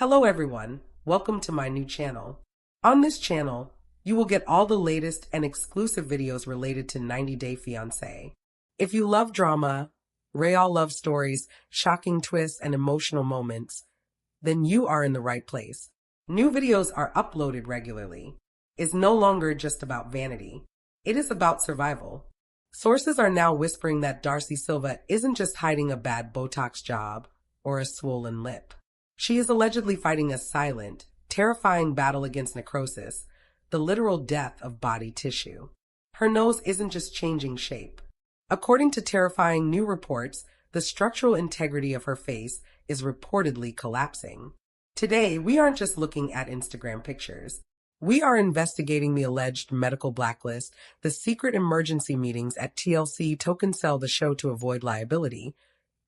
Hello everyone, welcome to my new channel. On this channel, you will get all the latest and exclusive videos related to 90 Day Fiancé. If you love drama, real love stories, shocking twists, and emotional moments, then you are in the right place. New videos are uploaded regularly. It's no longer just about vanity. It is about survival. Sources are now whispering that DARCEY SILVA isn't just hiding a bad Botox job or a swollen lip. She is allegedly fighting a silent, terrifying battle against necrosis, the literal death of body tissue. Her nose isn't just changing shape. According to terrifying new reports, the structural integrity of her face is reportedly collapsing. Today, we aren't just looking at Instagram pictures. We are investigating the alleged medical blacklist, the secret emergency meetings at TLC token sell the show to avoid liability,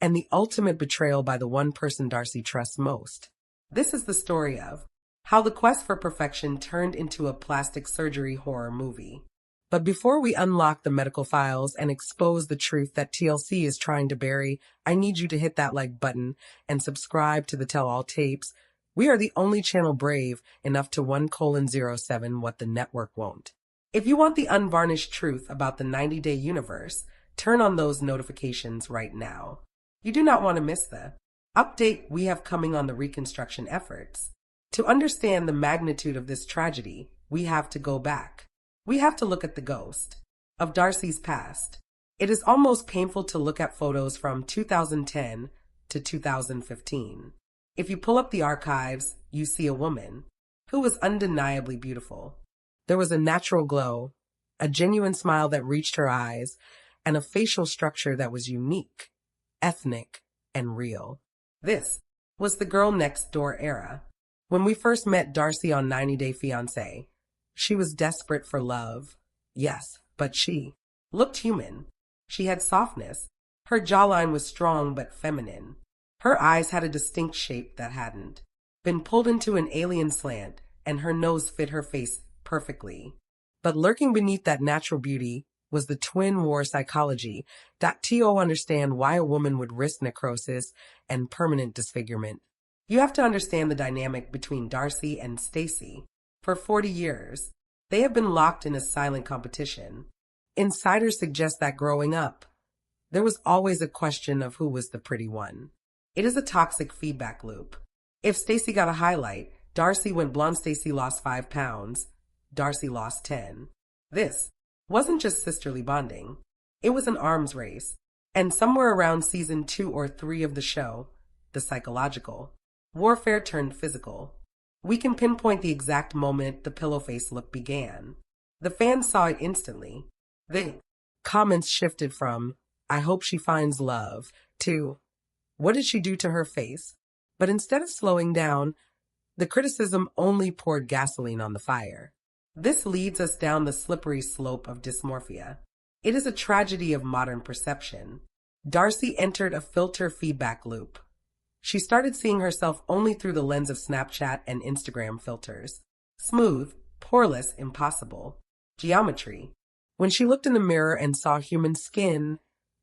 and the ultimate betrayal by the one person DARCEY trusts most. This is the story of how the quest for perfection turned into a plastic surgery horror movie. But before we unlock the medical files and expose the truth that TLC is trying to bury, I need you to hit that like button and subscribe to the Tell All Tapes. We are the only channel brave enough to 1:07 what the network won't. If you want the unvarnished truth about the 90-day universe, turn on those notifications right now. You do not want to miss the update we have coming on the reconstruction efforts. To understand the magnitude of this tragedy, we have to go back. We have to look at the ghost of DARCEY's past. It is almost painful to look at photos from 2010 to 2015. If you pull up the archives, you see a woman who was undeniably beautiful. There was a natural glow, a genuine smile that reached her eyes, and a facial structure that was unique, ethnic, and real. This was the girl next door era. When we first met DARCEY on 90 Day Fiancé, she was desperate for love. Yes, but she looked human. She had softness. Her jawline was strong but feminine. Her eyes had a distinct shape that hadn't been pulled into an alien slant, and her nose fit her face perfectly. But lurking beneath that natural beauty was the twin war psychology that to understand why a woman would risk necrosis and permanent disfigurement. You have to understand the dynamic between DARCEY and Stacey. For 40 years, they have been locked in a silent competition. Insiders suggest that growing up, there was always a question of who was the pretty one. It is a toxic feedback loop. If Stacey got a highlight, DARCEY went blonde. Stacey lost 5 pounds, DARCEY lost 10. This wasn't just sisterly bonding. It was an arms race. And somewhere around season 2 or 3 of the show, the psychological warfare turned physical. We can pinpoint the exact moment the pillow face look began. The fans saw it instantly. The comments shifted from, "I hope she finds love," to, "What did she do to her face?" But instead of slowing down, the criticism only poured gasoline on the fire. This leads us down the slippery slope of dysmorphia. It is a tragedy of modern perception. DARCEY entered a filter feedback loop. She started seeing herself only through the lens of Snapchat and Instagram filters. Smooth, poreless, impossible. Geometry. When she looked in the mirror and saw human skin,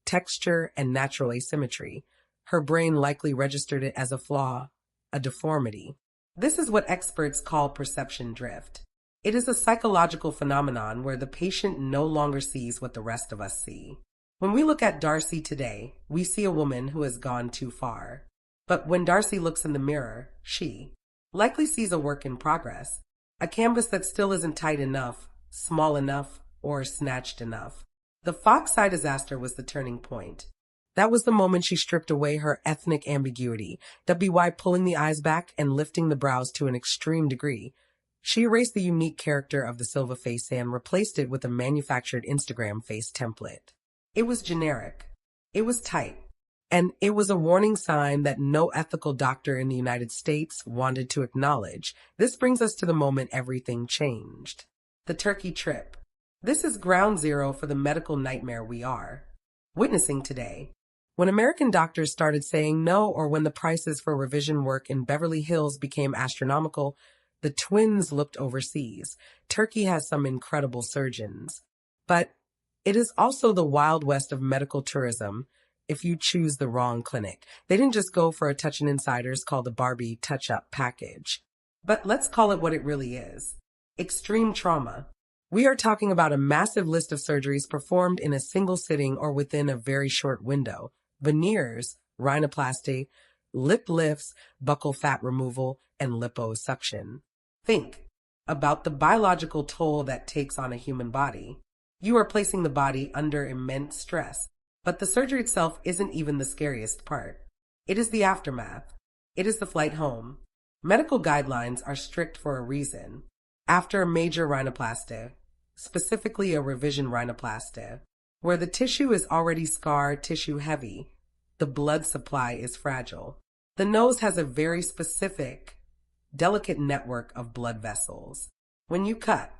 texture, and natural asymmetry, her brain likely registered it as a flaw, a deformity. This is what experts call perception drift. It is a psychological phenomenon where the patient no longer sees what the rest of us see. When we look at DARCEY today, we see a woman who has gone too far. But when DARCEY looks in the mirror, she likely sees a work in progress, a canvas that still isn't tight enough, small enough, or snatched enough. The Fox-Eye disaster was the turning point. That was the moment she stripped away her ethnic ambiguity, WY pulling the eyes back and lifting the brows to an extreme degree. She erased the unique character of the Silva face and replaced it with a manufactured Instagram face template. It was generic. It was tight. And it was a warning sign that no ethical doctor in the United States wanted to acknowledge. This brings us to the moment everything changed. The Turkey trip. This is ground zero for the medical nightmare we are witnessing today. When American doctors started saying no, or when the prices for revision work in Beverly Hills became astronomical, the twins looked overseas. Turkey has some incredible surgeons. But it is also the Wild West of medical tourism. if you choose the wrong clinic. They didn't just go for a touch in insiders called the Barbie touch-up package. But let's call it what it really is. Extreme trauma. We are talking about a massive list of surgeries performed in a single sitting or within a very short window. Veneers, rhinoplasty, lip lifts, buccal fat removal, and liposuction. Think about the biological toll that takes on a human body. You are placing the body under immense stress, but the surgery itself isn't even the scariest part. It is the aftermath. It is the flight home. Medical guidelines are strict for a reason. After a major rhinoplasty, specifically a revision rhinoplasty, where the tissue is already scar tissue heavy, the blood supply is fragile. The nose has a very specific, delicate network of blood vessels. When you cut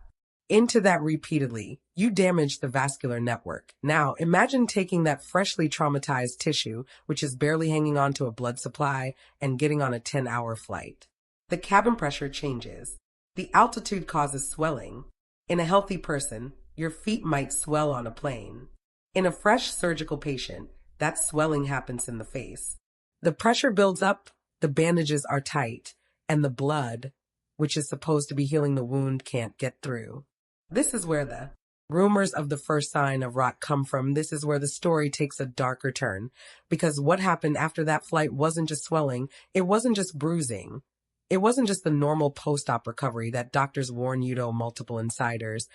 into that repeatedly, you damage the vascular network. Now, imagine taking that freshly traumatized tissue, which is barely hanging on to a blood supply, and getting on a 10-hour flight. The cabin pressure changes. The altitude causes swelling. In a healthy person, your feet might swell on a plane. In a fresh surgical patient, that swelling happens in the face. The pressure builds up, the bandages are tight, and the blood, which is supposed to be healing the wound, can't get through. This is where the rumors of the first sign of rot come from. This is where the story takes a darker turn, because what happened after that flight wasn't just swelling, it wasn't just bruising. It wasn't just the normal post-op recovery that doctors warn you to multiple insiders.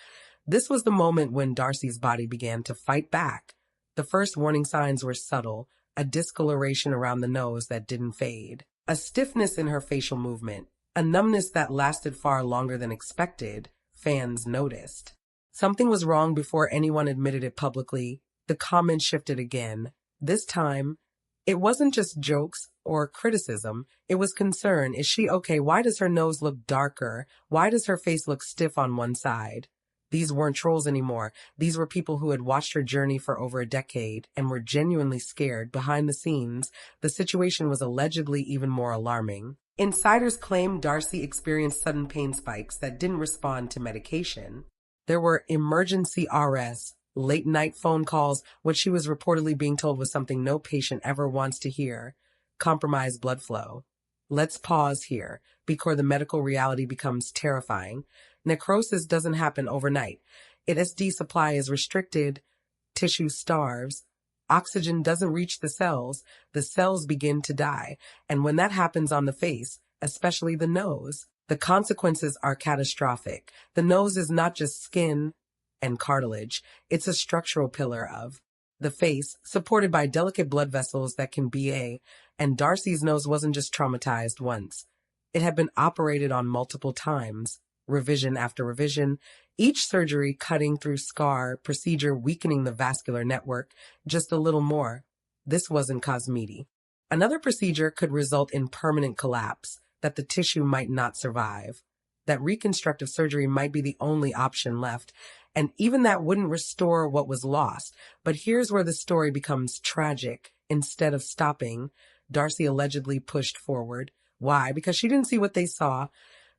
This was the moment when Darcey's body began to fight back. The first warning signs were subtle, a discoloration around the nose that didn't fade, a stiffness in her facial movement, a numbness that lasted far longer than expected. Fans noticed. Something was wrong before anyone admitted it publicly. The comments shifted again. This time, it wasn't just jokes or criticism. It was concern. Is she okay? Why does her nose look darker? Why does her face look stiff on one side? These weren't trolls anymore. These were people who had watched her journey for over a decade and were genuinely scared. Behind the scenes, the situation was allegedly even more alarming. Insiders claimed Darcey experienced sudden pain spikes that didn't respond to medication. There were emergency RS, late-night phone calls. What she was reportedly being told was something no patient ever wants to hear: compromised blood flow. Let's pause here, before the medical reality becomes terrifying. Necrosis doesn't happen overnight. SD supply is restricted, tissue starves, oxygen doesn't reach the cells begin to die, and when that happens on the face, especially the nose, the consequences are catastrophic. The nose is not just skin and cartilage, it's a structural pillar of the face, supported by delicate blood vessels that can BA, and Darcey's nose wasn't just traumatized once. It had been operated on multiple times, revision after revision, each surgery cutting through scar, procedure weakening the vascular network just a little more. This wasn't cosmetic. Another procedure could result in permanent collapse, that the tissue might not survive, that reconstructive surgery might be the only option left, and even that wouldn't restore what was lost. But here's where the story becomes tragic. Instead of stopping, Darcey allegedly pushed forward. Why? Because she didn't see what they saw.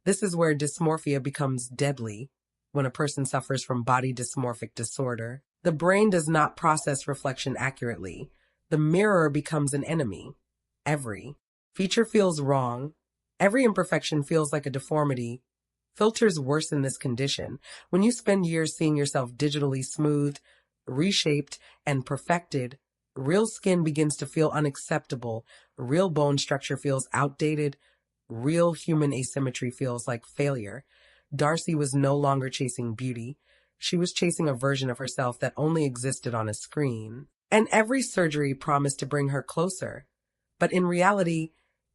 This is where dysmorphia becomes deadly. When a person suffers from body dysmorphic disorder, the brain does not process reflection accurately. The mirror becomes an enemy. Every feature feels wrong. Every imperfection feels like a deformity. Filters worsen this condition. When you spend years seeing yourself digitally smoothed, reshaped, and perfected, real skin begins to feel unacceptable. Real bone structure feels outdated. Real human asymmetry feels like failure. Darcey was no longer chasing beauty. She was chasing a version of herself that only existed on a screen. And every surgery promised to bring her closer. But in reality,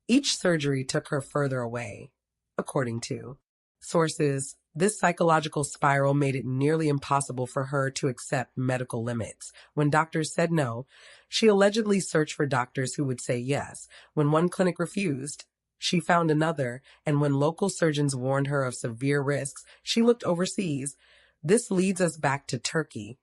each surgery took her further away. According to sources, this psychological spiral made it nearly impossible for her to accept medical limits. When doctors said no, she allegedly searched for doctors who would say yes. When one clinic refused, she found another, and when local surgeons warned her of severe risks, she looked overseas. This leads us back to Turkey,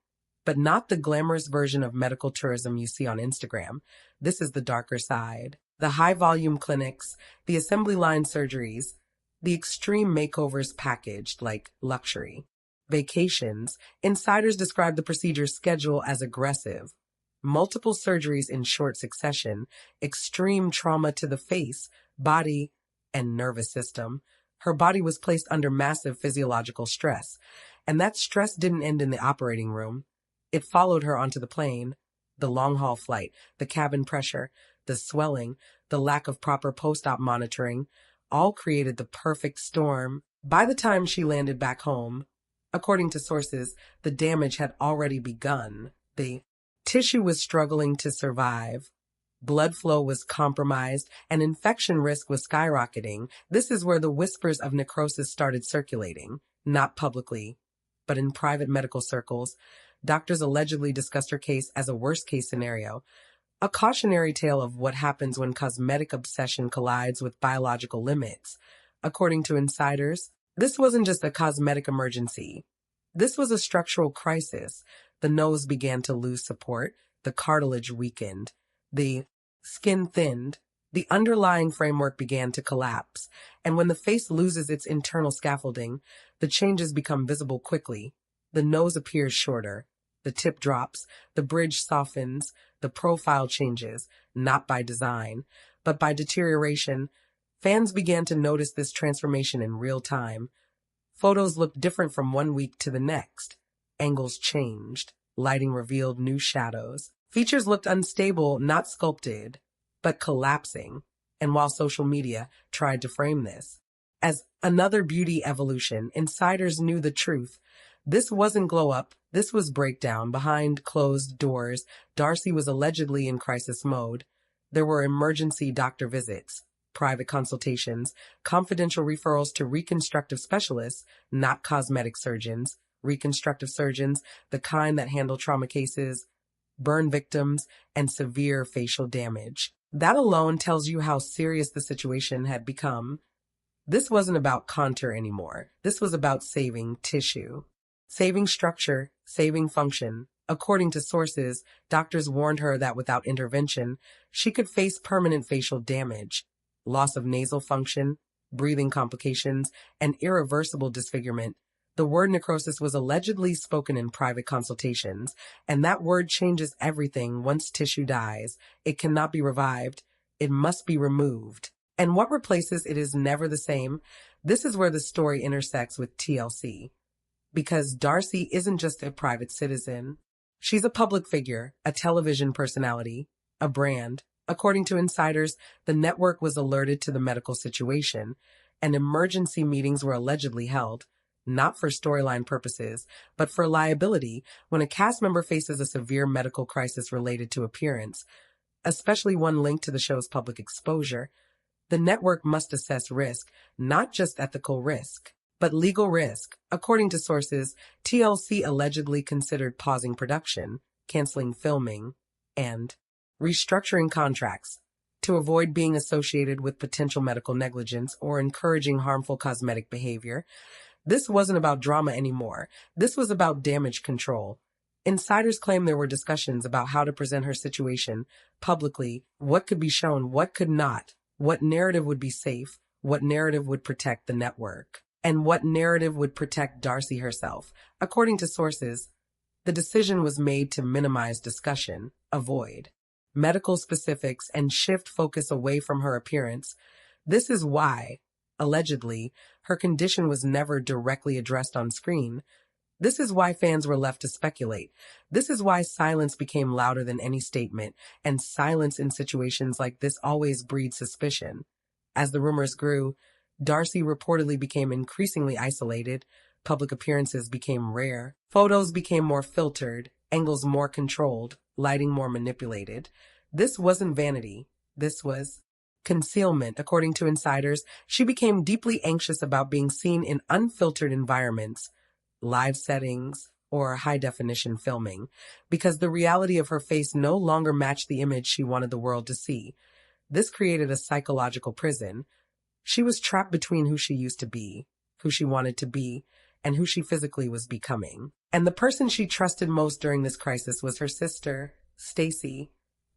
but not the glamorous version of medical tourism you see on Instagram. This is the darker side. The high-volume clinics, the assembly line surgeries, the extreme makeovers packaged like luxury. Vacations. Insiders describe the procedure's schedule as aggressive. multiple surgeries in short succession, extreme trauma to the face, body, and nervous system. Her body was placed under massive physiological stress, and that stress didn't end in the operating room. It followed her onto the plane, the long-haul flight, the cabin pressure, the swelling, the lack of proper post-op monitoring, all created the perfect storm. By the time she landed back home, according to sources, the damage had already begun. The tissue was struggling to survive. Blood flow was compromised, and infection risk was skyrocketing. This is where the whispers of necrosis started circulating, not publicly, but in private medical circles. Doctors allegedly discussed her case as a worst-case scenario, a cautionary tale of what happens when cosmetic obsession collides with biological limits. According to insiders, this wasn't just a cosmetic emergency. This was a structural crisis. The nose began to lose support, the cartilage weakened, the skin thinned, the underlying framework began to collapse, and when the face loses its internal scaffolding, the changes become visible quickly. The nose appears shorter, the tip drops, the bridge softens, the profile changes, not by design, but by deterioration. Fans began to notice this transformation in real time. Photos looked different from one week to the next. Angles changed. Lighting revealed new shadows. Features looked unstable, not sculpted, but collapsing. And while social media tried to frame this as another beauty evolution, insiders knew the truth. This wasn't glow up, this was breakdown. Behind closed doors, Darcey was allegedly in crisis mode. There were emergency doctor visits, private consultations, confidential referrals to reconstructive specialists, not cosmetic surgeons. Reconstructive surgeons, the kind that handle trauma cases, burn victims, and severe facial damage. That alone tells you how serious the situation had become. This wasn't about contour anymore. This was about saving tissue, saving structure, saving function. According to sources, doctors warned her that without intervention, she could face permanent facial damage, loss of nasal function, breathing complications, and irreversible disfigurement. The word necrosis was allegedly spoken in private consultations, and that word changes everything. Once tissue dies, it cannot be revived. It must be removed. And what replaces it is never the same. This is where the story intersects with TLC. Because Darcey isn't just a private citizen. She's a public figure, a television personality, a brand. According to insiders, the network was alerted to the medical situation, and emergency meetings were allegedly held. Not for storyline purposes, but for liability when a cast member faces a severe medical crisis related to appearance, especially one linked to the show's public exposure. The network must assess risk, not just ethical risk, but legal risk. According to sources, TLC allegedly considered pausing production, canceling filming, and restructuring contracts to avoid being associated with potential medical negligence or encouraging harmful cosmetic behavior. This wasn't about drama anymore. This was about damage control. Insiders claim there were discussions about how to present her situation publicly, what could be shown, what could not, what narrative would be safe, what narrative would protect the network, and what narrative would protect Darcey herself. According to sources, the decision was made to minimize discussion, avoid medical specifics, and shift focus away from her appearance. This is why, allegedly, her condition was never directly addressed on screen. This is why fans were left to speculate. This is why silence became louder than any statement, and silence in situations like this always breeds suspicion. As the rumors grew, Darcey reportedly became increasingly isolated, public appearances became rare, photos became more filtered, angles more controlled, lighting more manipulated. This wasn't vanity. This was concealment. According to insiders, she became deeply anxious about being seen in unfiltered environments, live settings, or high-definition filming, because the reality of her face no longer matched the image she wanted the world to see. This created a psychological prison. She was trapped between who she used to be, who she wanted to be, and who she physically was becoming. And the person she trusted most during this crisis was her sister, Stacy.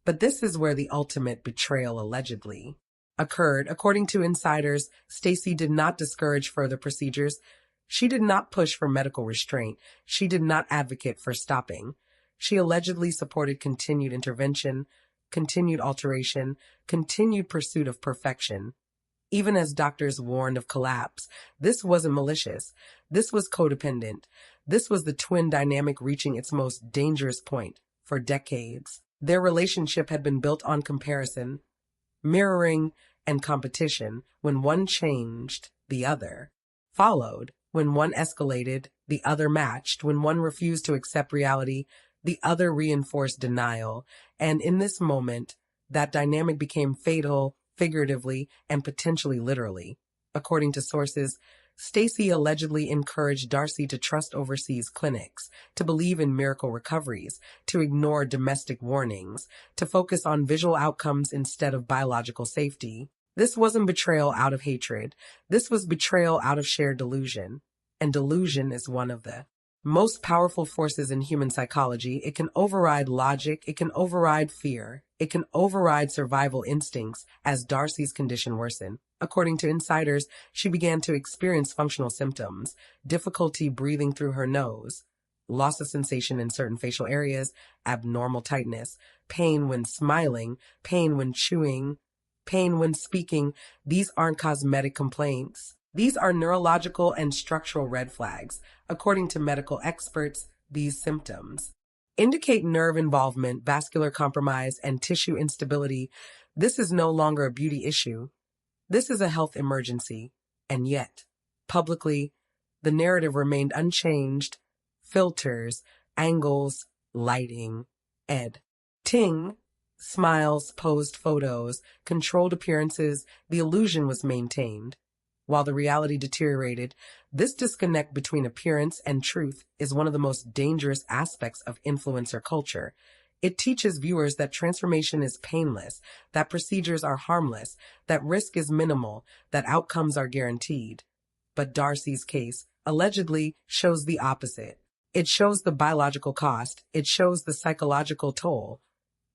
But this is where the ultimate betrayal allegedly occurred. According to insiders, Stacy did not discourage further procedures. She did not push for medical restraint. She did not advocate for stopping. She allegedly supported continued intervention, continued alteration, continued pursuit of perfection. Even as doctors warned of collapse, this wasn't malicious. This was codependent. This was the twin dynamic reaching its most dangerous point. For decades, their relationship had been built on comparison, mirroring, and competition. When one changed, the other followed. When one escalated, the other matched. When one refused to accept reality, the other reinforced denial. And in this moment, that dynamic became fatal, figuratively, and potentially literally. According to sources, Stacy allegedly encouraged Darcey to trust overseas clinics, to believe in miracle recoveries, to ignore domestic warnings, to focus on visual outcomes instead of biological safety. This wasn't betrayal out of hatred. This was betrayal out of shared delusion. And delusion is one of the most powerful forces in human psychology. It can override logic. It can override fear. It can override survival instincts. As Darcey's condition worsened, according to insiders, she began to experience functional symptoms, difficulty breathing through her nose, loss of sensation in certain facial areas, abnormal tightness, pain when smiling, pain when chewing, pain when speaking. These aren't cosmetic complaints. These are neurological and structural red flags. According to medical experts, these symptoms indicate nerve involvement, vascular compromise, and tissue instability. This is no longer a beauty issue. This is a health emergency. And yet, publicly, the narrative remained unchanged. Filters, angles, lighting, editing, smiles, posed photos, controlled appearances. The illusion was maintained. While the reality deteriorated, this disconnect between appearance and truth is one of the most dangerous aspects of influencer culture. It teaches viewers that transformation is painless, that procedures are harmless, that risk is minimal, that outcomes are guaranteed. But Darcey's case allegedly shows the opposite. It shows the biological cost. It shows the psychological toll.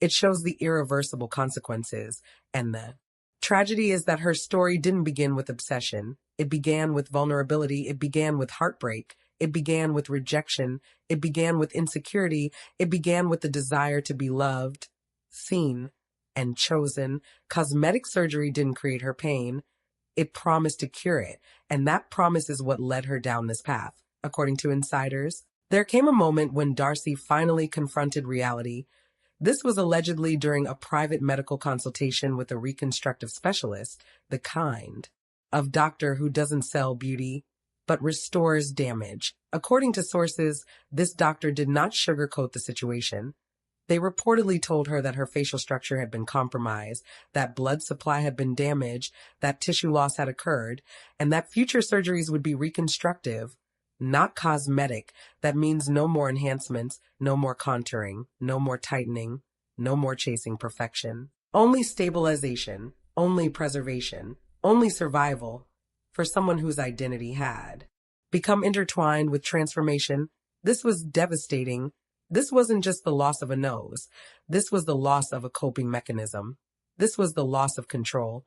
It shows the irreversible consequences. And the tragedy is that her story didn't begin with obsession. It began with vulnerability. It began with heartbreak. It began with rejection. It began with insecurity. It began with the desire to be loved, seen, and chosen. Cosmetic surgery didn't create her pain. It promised to cure it. And that promise is what led her down this path. According to insiders, there came a moment when Darcey finally confronted reality. This was allegedly during a private medical consultation with a reconstructive specialist, the kind of doctor who doesn't sell beauty, but restores damage. According to sources, this doctor did not sugarcoat the situation. They reportedly told her that her facial structure had been compromised, that blood supply had been damaged, that tissue loss had occurred, and that future surgeries would be reconstructive, not cosmetic. That means no more enhancements, no more contouring, no more tightening, no more chasing perfection. Only stabilization, only preservation, only survival for someone whose identity had become intertwined with transformation. This was devastating. This wasn't just the loss of a nose. This was the loss of a coping mechanism. This was the loss of control.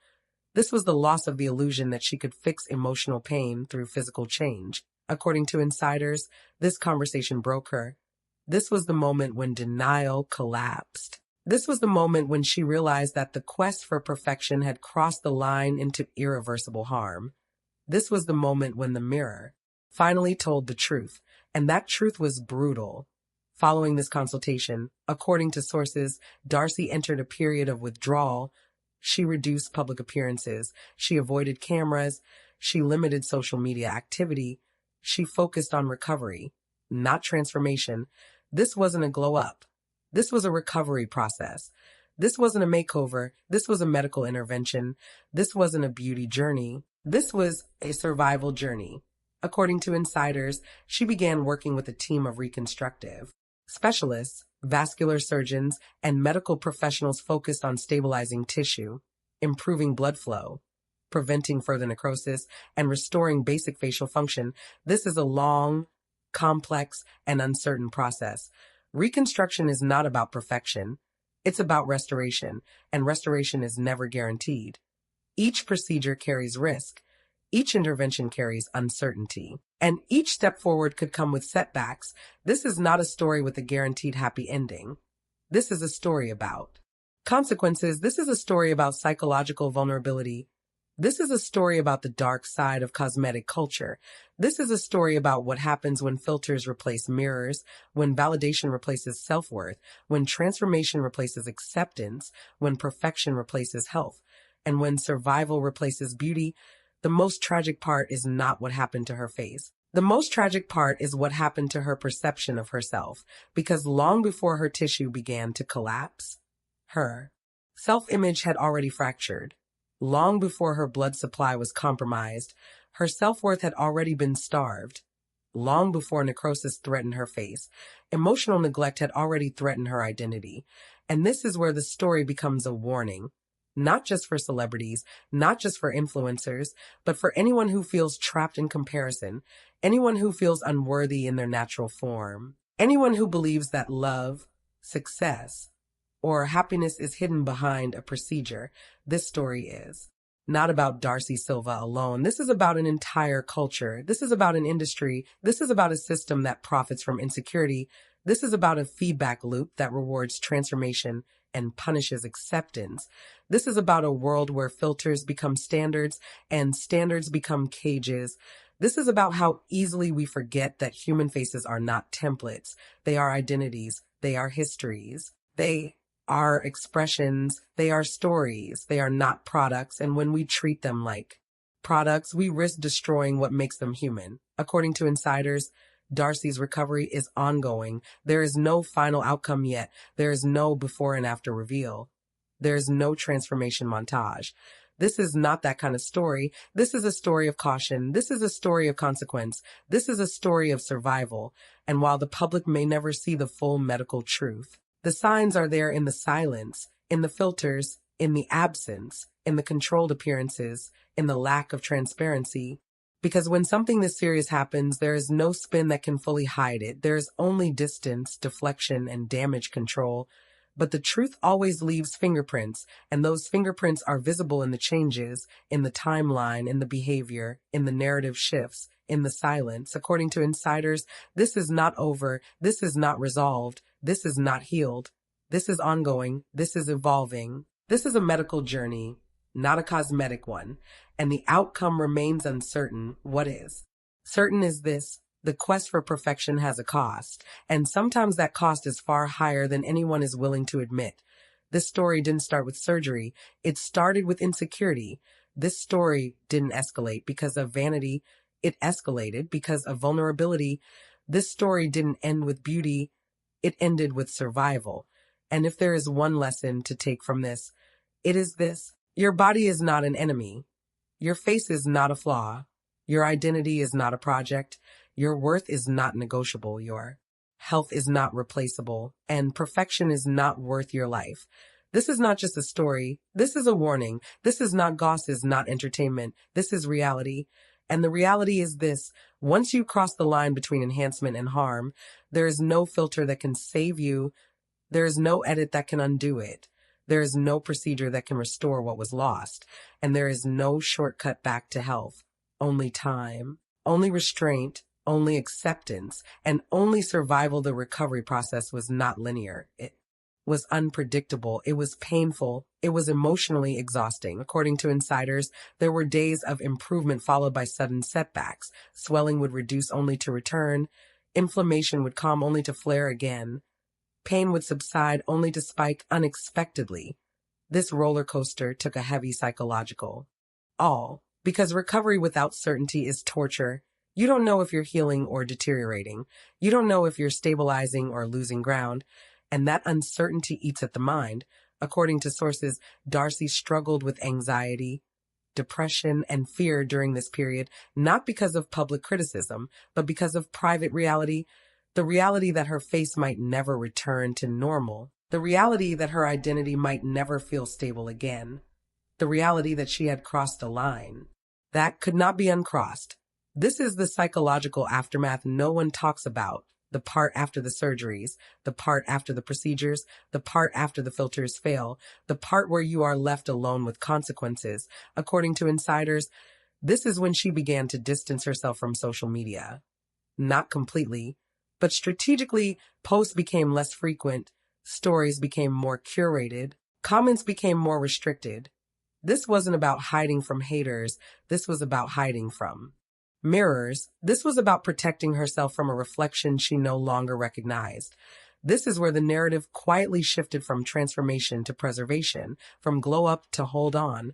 This was the loss of the illusion that she could fix emotional pain through physical change. According to insiders, this conversation broke her. This was the moment when denial collapsed. This was the moment when she realized that the quest for perfection had crossed the line into irreversible harm. This was the moment when the mirror finally told the truth, and that truth was brutal. Following this consultation, according to sources, Darcey entered a period of withdrawal. She reduced public appearances. She avoided cameras. She limited social media activity. She focused on recovery, not transformation. This wasn't a glow up. This was a recovery process. This wasn't a makeover. This was a medical intervention. This wasn't a beauty journey. This was a survival journey. According to insiders, she began working with a team of reconstructive specialists, vascular surgeons, and medical professionals focused on stabilizing tissue, improving blood flow, preventing further necrosis, and restoring basic facial function. This is a long, complex, and uncertain process. Reconstruction is not about perfection. It's about restoration, and restoration is never guaranteed. Each procedure carries risk. Each intervention carries uncertainty, and each step forward could come with setbacks. This is not a story with a guaranteed happy ending. This is a story about consequences. This is a story about psychological vulnerability. This is a story about the dark side of cosmetic culture. This is a story about what happens when filters replace mirrors, when validation replaces self-worth, when transformation replaces acceptance, when perfection replaces health, and when survival replaces beauty. The most tragic part is not what happened to her face. The most tragic part is what happened to her perception of herself, because long before her tissue began to collapse, her self-image had already fractured. Long before her blood supply was compromised, her self-worth had already been starved. Long before necrosis threatened her face, emotional neglect had already threatened her identity. And this is where the story becomes a warning. Not just for celebrities, not just for influencers, but for anyone who feels trapped in comparison, anyone who feels unworthy in their natural form, anyone who believes that love, success, or happiness is hidden behind a procedure. This story is not about Darcey Silva alone. This is about an entire culture. This is about an industry. This is about a system that profits from insecurity. This is about a feedback loop that rewards transformation and punishes acceptance. This is about a world where filters become standards and standards become cages. This is about how easily we forget that human faces are not templates. They are identities. They are histories. They are expressions. They are stories. They are not products. And when we treat them like products, we risk destroying what makes them human. According to insiders, Darcey's recovery is ongoing. There is no final outcome yet. There is no before and after reveal. There is no transformation montage. This is not that kind of story. This is a story of caution. This is a story of consequence. This is a story of survival. And while the public may never see the full medical truth, the signs are there in the silence, in the filters, in the absence, in the controlled appearances, in the lack of transparency. Because when something this serious happens, there is no spin that can fully hide it. There is only distance, deflection, and damage control. But the truth always leaves fingerprints, and those fingerprints are visible in the changes, in the timeline, in the behavior, in the narrative shifts, in the silence. According to insiders, this is not over. This is not resolved. This is not healed. This is ongoing. This is evolving. This is a medical journey, not a cosmetic one, and the outcome remains uncertain. What is certain is this: the quest for perfection has a cost, and sometimes that cost is far higher than anyone is willing to admit. This story didn't start with surgery. It started with insecurity. This story didn't escalate because of vanity. It escalated because of vulnerability. This story didn't end with beauty. It ended with survival. And if there is one lesson to take from this, it is this: your body is not an enemy. Your face is not a flaw. Your identity is not a project. Your worth is not negotiable. Your health is not replaceable. And perfection is not worth your life. This is not just a story. This is a warning. This is not gossip, not entertainment. This is reality. And the reality is this: once you cross the line between enhancement and harm, there is no filter that can save you. There is no edit that can undo it. There is no procedure that can restore what was lost. And there is no shortcut back to health. Only time, only restraint, only acceptance, and only survival. The recovery process was not linear. It was unpredictable. It was painful. It was emotionally exhausting. According to insiders, there were days of improvement followed by sudden setbacks. Swelling would reduce only to return. Inflammation would calm only to flare again. Pain would subside only to spike unexpectedly. This roller coaster took a heavy psychological all because recovery without certainty is torture. You don't know if you're healing or deteriorating. You don't know if you're stabilizing or losing ground. And that uncertainty eats at the mind. According to sources, Darcey struggled with anxiety, depression, and fear during this period, not because of public criticism, but because of private reality. The reality that her face might never return to normal. The reality that her identity might never feel stable again. The reality that she had crossed a line that could not be uncrossed. This is the psychological aftermath no one talks about. The part after the surgeries, the part after the procedures, the part after the filters fail, the part where you are left alone with consequences. According to insiders, This is when she began to distance herself from social media. Not completely, but strategically, posts became less frequent, stories became more curated, comments became more restricted. This wasn't about hiding from haters, this was about hiding from mirrors. This was about protecting herself from a reflection she no longer recognized. This is where the narrative quietly shifted from transformation to preservation, from glow up to hold on,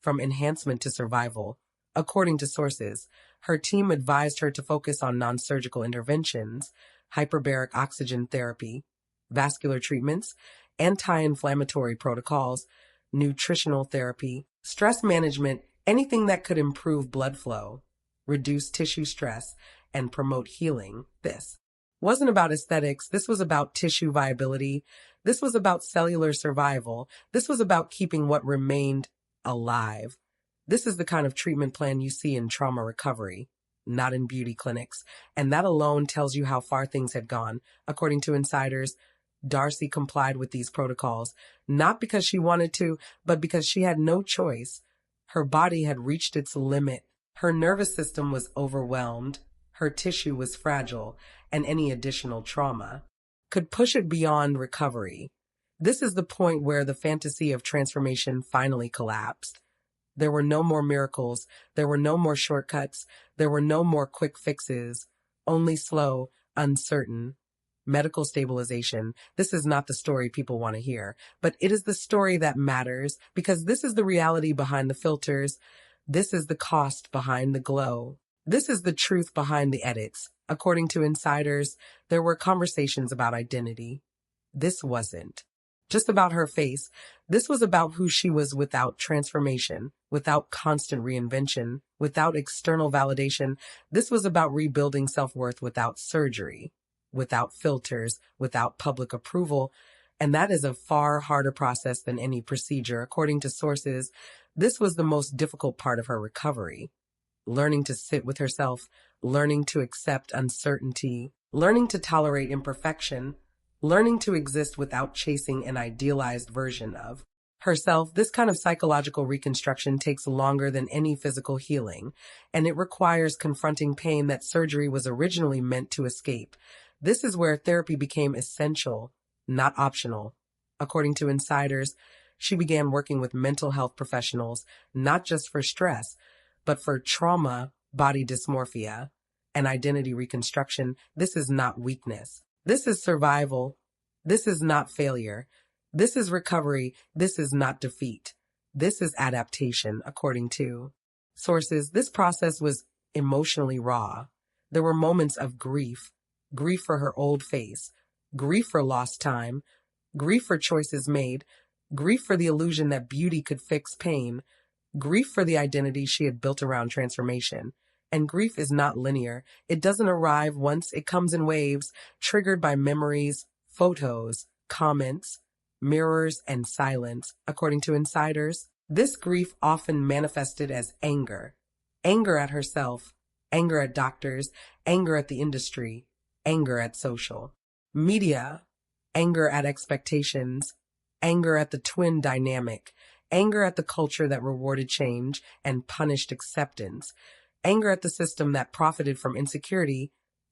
from enhancement to survival. According to sources, her team advised her to focus on non-surgical interventions, hyperbaric oxygen therapy, vascular treatments, anti-inflammatory protocols, nutritional therapy, stress management, anything that could improve blood flow, reduce tissue stress, and promote healing. This wasn't about aesthetics. This was about tissue viability. This was about cellular survival. This was about keeping what remained alive. This is the kind of treatment plan you see in trauma recovery, not in beauty clinics. And that alone tells you how far things had gone. According to insiders, DARCEY complied with these protocols, not because she wanted to, but because she had no choice. Her body had reached its limit. Her nervous system was overwhelmed. Her tissue was fragile, and any additional trauma could push it beyond recovery. This is the point where the fantasy of transformation finally collapsed. There were no more miracles. There were no more shortcuts. There were no more quick fixes. Only slow, uncertain, medical stabilization. This is not the story people want to hear, but it is the story that matters because this is the reality behind the filters. This is the cost behind the glow. This is the truth behind the edits. According to insiders, there were conversations about identity. This wasn't just about her face. This was about who she was without transformation, without constant reinvention, without external validation. This was about rebuilding self-worth without surgery, without filters, without public approval. And that is a far harder process than any procedure. According to sources, this was the most difficult part of her recovery. Learning to sit with herself, learning to accept uncertainty, learning to tolerate imperfection, learning to exist without chasing an idealized version of herself. This kind of psychological reconstruction takes longer than any physical healing, and it requires confronting pain that surgery was originally meant to escape. This is where therapy became essential, not optional. According to insiders, she began working with mental health professionals, not just for stress, but for trauma, body dysmorphia, and identity reconstruction. This is not weakness. This is survival. This is not failure. This is recovery. This is not defeat. This is adaptation, according to sources. This process was emotionally raw. There were moments of grief for her old face, grief for lost time, grief for choices made, grief for the illusion that beauty could fix pain, grief for the identity she had built around transformation. And grief is not linear. It doesn't arrive once. It comes in waves, triggered by memories, photos, comments, mirrors, and silence. According to insiders, this grief often manifested as anger. Anger at herself, anger at doctors, anger at the industry, anger at social media, anger at expectations, anger at the twin dynamic, anger at the culture that rewarded change and punished acceptance, anger at the system that profited from insecurity,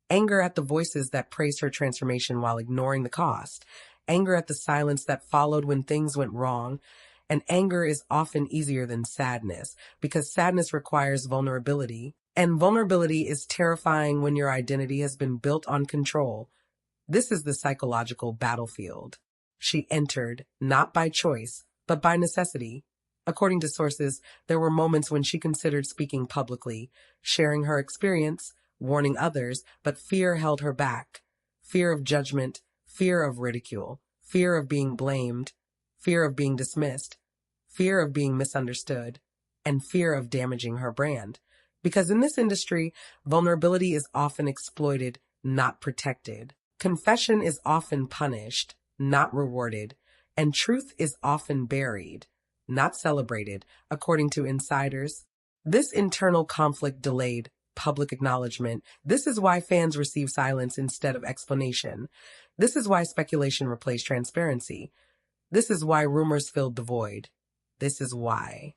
anger at the voices that praised her transformation while ignoring the cost, anger at the silence that followed when things went wrong. And anger is often easier than sadness because sadness requires vulnerability. And vulnerability is terrifying when your identity has been built on control. This is the psychological battlefield she entered, not by choice, but by necessity. According to sources, there were moments when she considered speaking publicly, sharing her experience, warning others, but fear held her back. Fear of judgment, fear of ridicule, fear of being blamed, fear of being dismissed, fear of being misunderstood, and fear of damaging her brand. Because in this industry, vulnerability is often exploited, not protected. Confession is often punished, not rewarded, and truth is often buried, not celebrated, according to insiders. This internal conflict delayed public acknowledgement. This is why fans receive silence instead of explanation. This is why speculation replaced transparency. This is why rumors filled the void. This is why